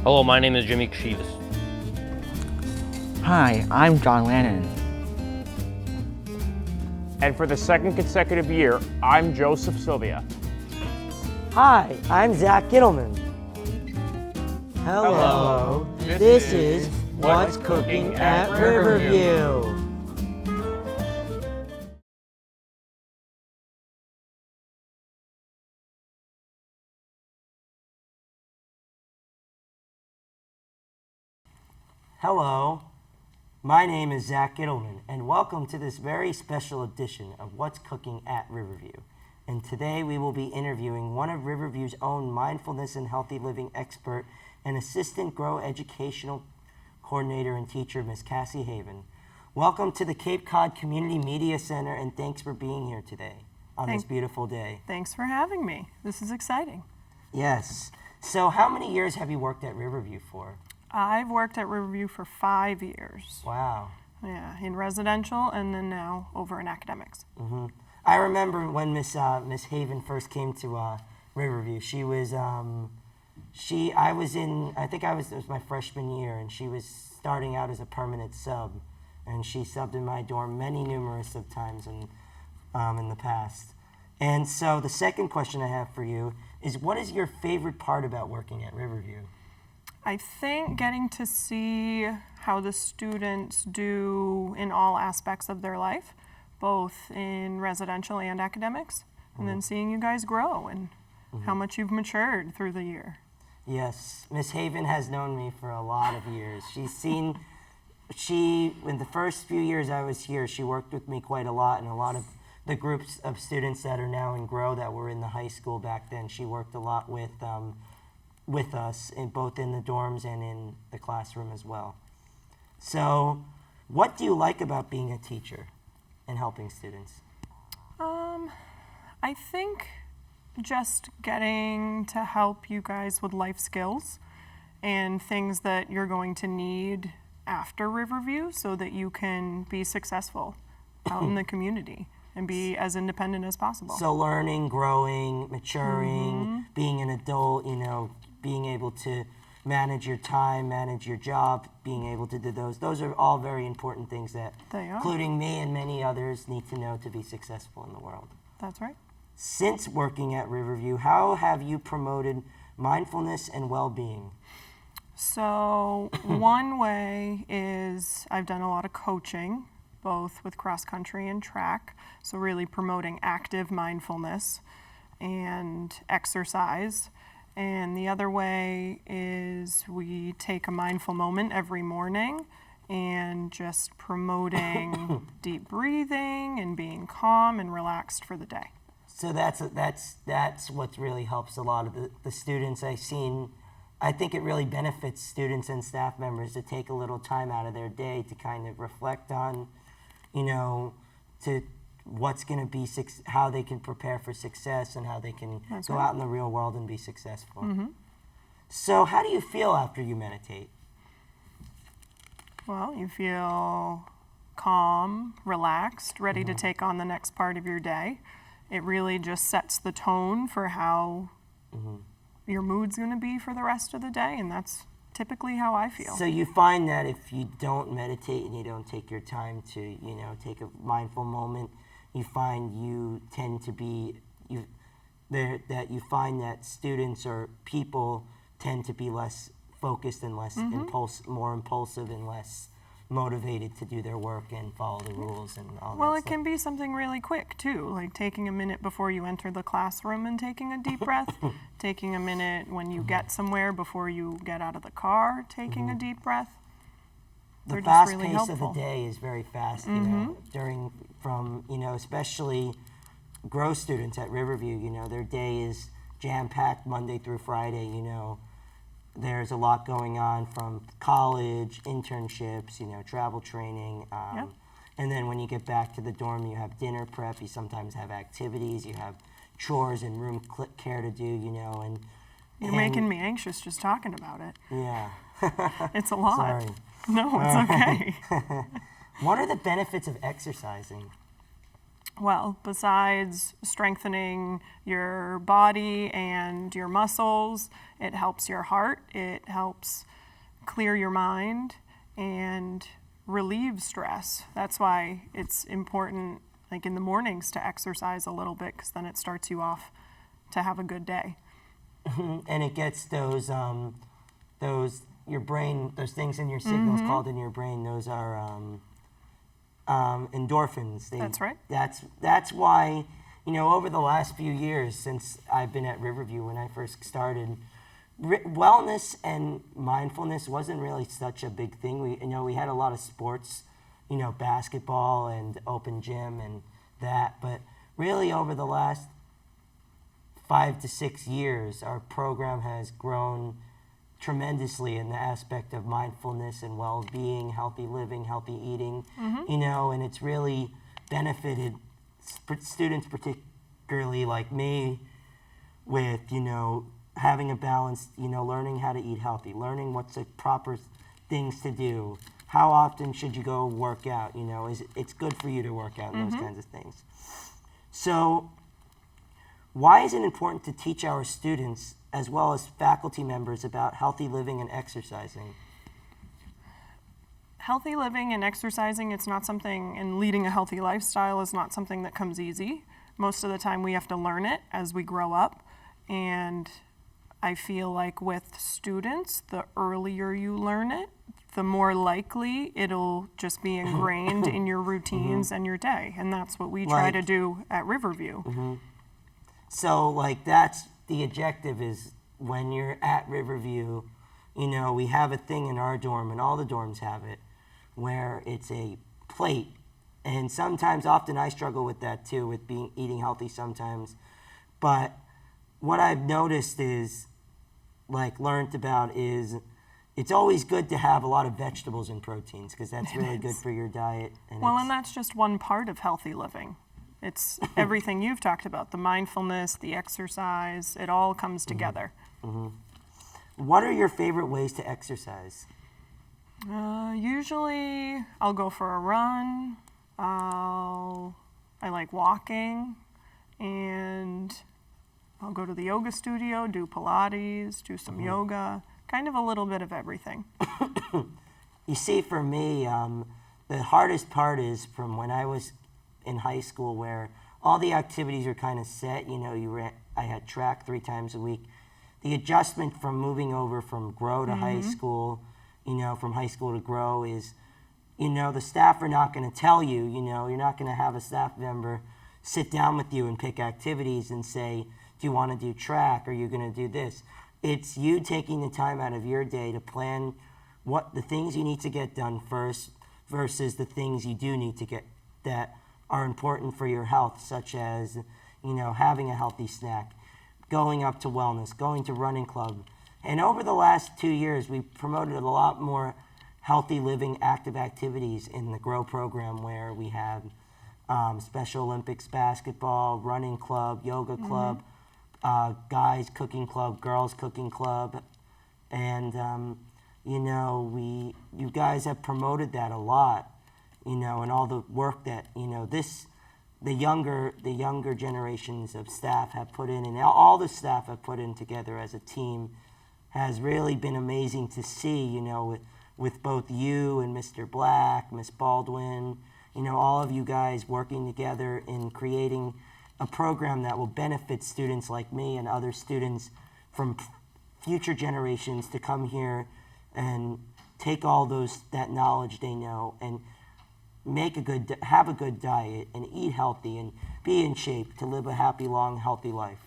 Hello, my name is Jimmy Kashivas. Hi, I'm John Lannan. And for the second consecutive year, I'm Joseph Sylvia. Hi, I'm Zack Gittelman. Hello. This is What's Cooking at Riverview. Hello, my name is Zack Gittelman, and welcome to this very special edition of What's Cooking at Riverview. And today we will be interviewing one of Riverview's own mindfulness and healthy living expert and assistant grow educational coordinator and teacher, Ms. Cassie Haven. Welcome to the Cape Cod Community Media Center, and thanks for being here today on this beautiful day. Thanks for having me. This is exciting. Yes. So how many years have you worked at Riverview for? I've worked at Riverview for 5 years. Wow. Yeah, in residential and then now over in academics. Mm-hmm. I remember when Miss Haven first came to Riverview. She was, it was my freshman year, and she was starting out as a permanent sub, and she subbed in my dorm numerous of times in the past. And so the second question I have for you is, what is your favorite part about working at Riverview? I think getting to see how the students do in all aspects of their life, both in residential and academics, and then seeing you guys grow and how much you've matured through the year. Yes, Miss Haven has known me for a lot of years. In the first few years I was here, she worked with me quite a lot, and a lot of the groups of students that are now in Grow that were in the high school back then, she worked a lot with us, both in the dorms and in the classroom as well. So, what do you like about being a teacher and helping students? I think just getting to help you guys with life skills and things that you're going to need after Riverview so that you can be successful out in the community and be as independent as possible. So learning, growing, maturing, being an adult, being able to manage your time, manage your job, being able to do those. Those are all very important things that, including me and many others, need to know to be successful in the world. That's right. Since working at Riverview, how have you promoted mindfulness and well-being? So one way is I've done a lot of coaching, both with cross-country and track, so really promoting active mindfulness and exercise. And the other way is we take a mindful moment every morning and just promoting deep breathing and being calm and relaxed for the day. So that's what really helps a lot of the students I've seen. I think it really benefits students and staff members to take a little time out of their day to kind of reflect on, to what's going to be, how they can prepare for success and how they can go out in the real world and be successful. Mm-hmm. So how do you feel after you meditate? Well, you feel calm, relaxed, ready to take on the next part of your day. It really just sets the tone for how your mood's going to be for the rest of the day, and that's typically how I feel. So you find that if you don't meditate and you don't take your time to, take a mindful moment, you find you tend to be, that you find that students or people tend to be less focused and less more impulsive and less motivated to do their work and follow the rules and all that. Well, it can be something really quick too, like taking a minute before you enter the classroom and taking a deep breath, taking a minute when you get somewhere before you get out of the car, taking a deep breath. The They're fast just really pace helpful. of the day is very fast, especially Grow students at Riverview, their day is jam-packed Monday through Friday, There's a lot going on from college, internships, travel training. And then when you get back to the dorm, you have dinner prep, you sometimes have activities, you have chores and room care to do, and You're making me anxious just talking about it. Yeah. It's a lot. Sorry. No, it's okay. What are the benefits of exercising? Well, besides strengthening your body and your muscles, it helps your heart, it helps clear your mind, and relieve stress. That's why it's important, like in the mornings, to exercise a little bit, because then it starts you off to have a good day. And it gets those your brain, those things in your signals called in your brain. Those are endorphins. That's right. That's why, over the last few years since I've been at Riverview, when I first started, wellness and mindfulness wasn't really such a big thing. We had a lot of sports, basketball and open gym and that, but really over the last 5 to 6 years, our program has grown tremendously in the aspect of mindfulness and well-being, healthy living, healthy eating, and it's really benefited students, particularly like me, with, having a balance, learning how to eat healthy, learning what's the proper things to do, how often should you go work out, it's good for you to work out, and those kinds of things. So why is it important to teach our students as well as faculty members about healthy living and exercising? Healthy living and exercising, it's not something, and leading a healthy lifestyle is not something that comes easy. Most of the time we have to learn it as we grow up, and I feel like with students, the earlier you learn it, the more likely it'll just be ingrained in your routines and your day, and that's what we try to do at Riverview. So, that's the objective is when you're at Riverview, we have a thing in our dorm, and all the dorms have it, where it's a plate. And often I struggle with that too, with eating healthy sometimes. But what I've noticed is, learned about is, it's always good to have a lot of vegetables and proteins, because that's really good for your diet. And that's just one part of healthy living. It's everything you've talked about, the mindfulness, the exercise, it all comes together. What are your favorite ways to exercise? Usually I'll go for a run, I like walking, and I'll go to the yoga studio, do Pilates, do some yoga, kind of a little bit of everything. You see, for me, the hardest part is from when I was in high school, where all the activities are kind of set. I had track 3 times a week. The adjustment from moving over from grow to high school, from high school to grow is, the staff are not going to tell you, you're not going to have a staff member sit down with you and pick activities and say, do you want to do track? Are you going to do this? It's you taking the time out of your day to plan what the things you need to get done first versus the things you do need to get that are important for your health, such as, having a healthy snack, going up to wellness, going to running club. And over the last 2 years, we've promoted a lot more healthy living active activities in the GROW program, where we have Special Olympics basketball, running club, yoga club, guys cooking club, girls cooking club. And, you guys have promoted that a lot. And all the work that, the younger generations of staff have put in, and all the staff have put in together as a team, has really been amazing to see, with both you and Mr. Black, Miss Baldwin, all of you guys working together in creating a program that will benefit students like me and other students from future generations to come here and take all that knowledge they know and have a good diet and eat healthy and be in shape to live a happy, long, healthy life.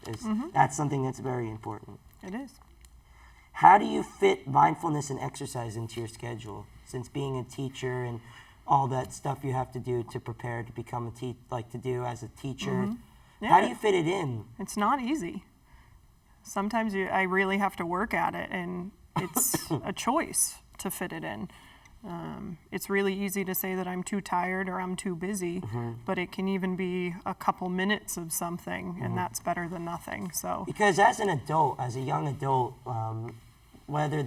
That's something that's very important. It is. How do you fit mindfulness and exercise into your schedule? Since being a teacher and all that stuff you have to do to prepare to become to do as a teacher, how do you fit it in? It's not easy. Sometimes I really have to work at it, and it's a choice to fit it in. It's really easy to say that I'm too tired or I'm too busy, but it can even be a couple minutes of something, and that's better than nothing. So because as an adult, as a young adult, whether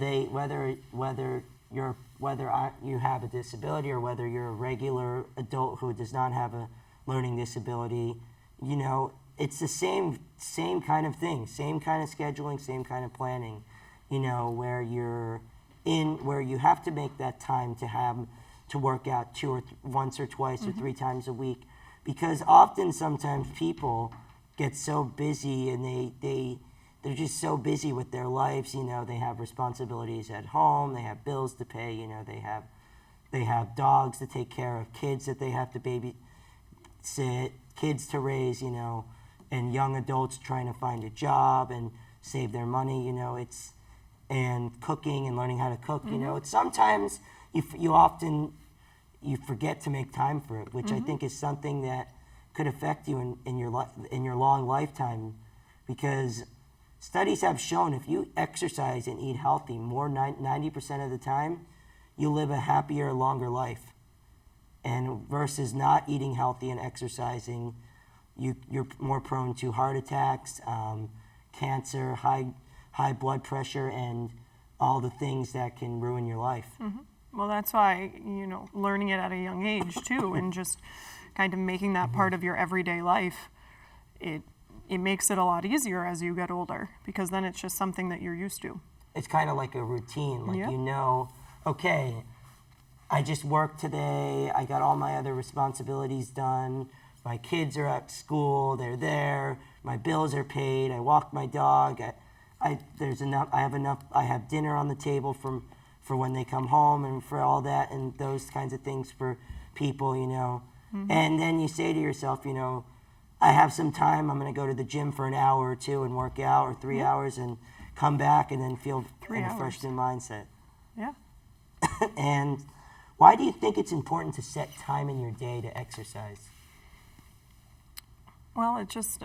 you have a disability or whether you're a regular adult who does not have learning disability, you know, it's the same kind of thing, same kind of scheduling, same kind of planning, you know, where you have to make that time to work out once or twice or 3 times a week, because sometimes people get so busy and they're just so busy with their lives, you know, they have responsibilities at home, they have bills to pay, you know, they have dogs to take care of, kids that they have to babysit, kids to raise, you know, and young adults trying to find a job and save their money, you know, and cooking and learning how to cook, you know, it's sometimes you forget to make time for it, which I think is something that could affect you in your long lifetime, because studies have shown if you exercise and eat healthy 90% of the time, you live a happier, longer life. And versus not eating healthy and exercising, you're more prone to heart attacks, cancer, high blood pressure, and all the things that can ruin your life. Well, that's why, you know, learning it at a young age too, and just kind of making that part of your everyday life, it makes it a lot easier as you get older, because then it's just something that you're used to. It's kind of like a routine, like Yep. you know, okay, I just worked today, I got all my other responsibilities done, my kids are at school, they're there, my bills are paid, I walk my dog, I have dinner on the table for when they come home, and for all that and those kinds of things for people, you know. And then you say to yourself, you know, I have some time, I'm going to go to the gym for an hour or 2 and work out, or 3 hours, and come back and then feel in a fresh new mindset. Yeah. And why do you think it's important to set time in your day to exercise? Well, it just,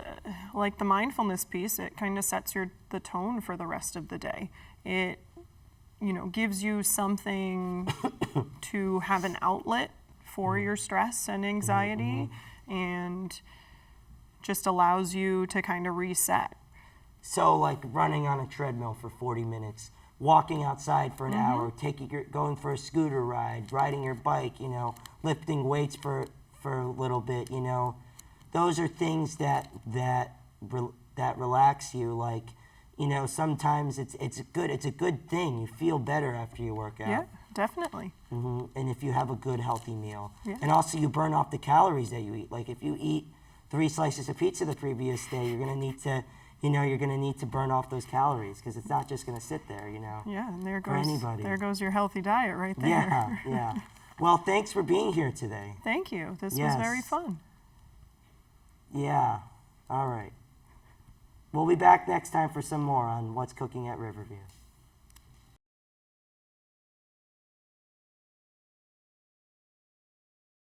like the mindfulness piece, it kind of sets the tone for the rest of the day. It, you know, gives you something to have an outlet for your stress and anxiety, and just allows you to kind of reset. So like running on a treadmill for 40 minutes, walking outside for an hour, going for a scooter ride, riding your bike, you know, lifting weights for a little bit, you know. Those are things that relax you. Like, you know, sometimes it's a good thing. You feel better after you work out. Yeah, definitely. And if you have a good healthy meal, Yeah. and also you burn off the calories that you eat. Like if you eat 3 slices of pizza the previous day, you're gonna need to burn off those calories, because it's not just gonna sit there, you know. Yeah, and For anybody. there goes your healthy diet right there. Yeah, yeah. Well, thanks for being here today. Thank you. This was Yes. very fun. Yeah. All right. We'll be back next time for some more on What's Cooking at Riverview.